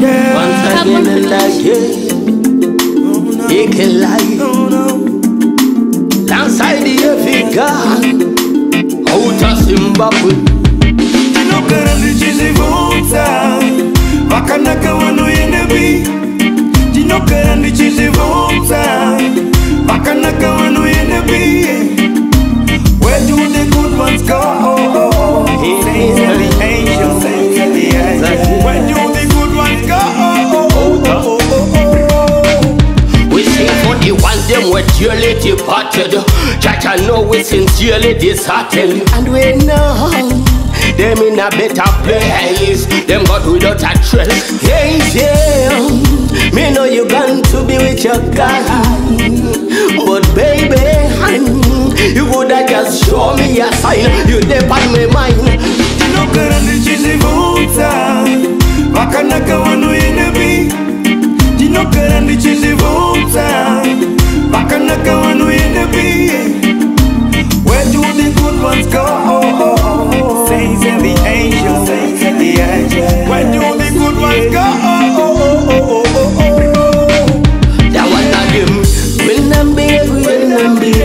Once again in life, you can lie. Alongside the Africa, out of Zimbabwe. Tinokarandi chizivuta, vakanaka vanoyenebi. Tinokarandi chizivuta, vakanaka vanoyenebi. Where do the good ones go? Saints and the angels, saints and the angels. Where do the good ones go? We sing for the ones them were dearly departed. Jaja know we sincerely disheartened, and we know them in a better place. Them got without a trace. Hey, yeah, me know you gone to be with your guy, but baby, you woulda just show me a sign. You dey on my mind. Tinokarandi chizivuta, vakanaka vanoyenebi. Tinokarandi chizivuta, vakanaka vanoyenebi. Where do the good ones go? Saints and the angels, saints and the angels. Where do the good ones go? That one of them. When I'm big, when I'm big,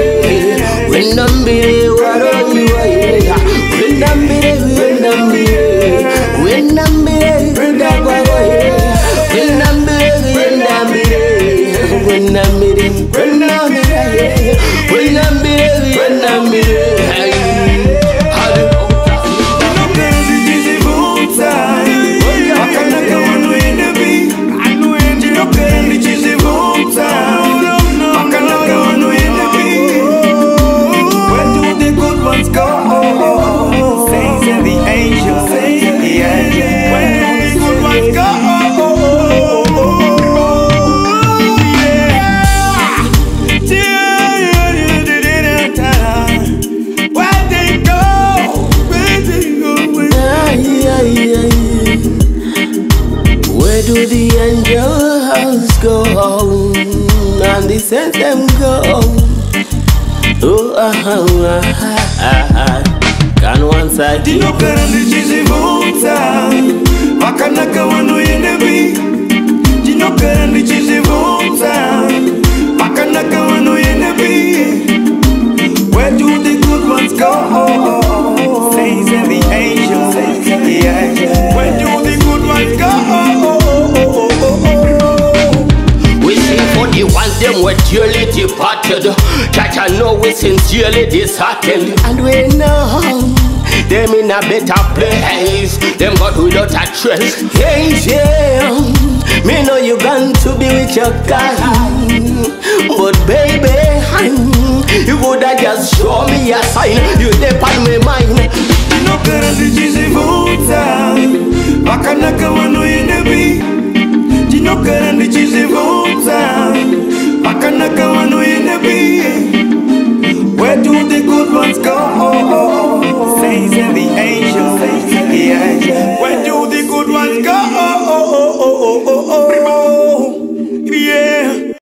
when I'm big, what are you? When I'm big, when I'm big, when I'm big, when I'm big, when I'm big, when I'm big, when I'm big, when I'm big, when I'm big, when I'm big. Where do the angels go and the saints them go? Can one side Tinokarandi chizivuta, vakanaka vanoyenebi. Tinokarandi chizivuta, vakanaka vanoyenebi. Where do the good ones go? Saints and the angels, saints and the angels. Where do the good ones go? We sing for the ones them were dearly departed. Jaja know we sincerely disheartened, and we know them in a better place. Them got without a trace. Hey, yeah, me know you gone to be with your guy, but baby, you woulda just show me a sign. You dey on my mind. Tinokarandi chizivuta,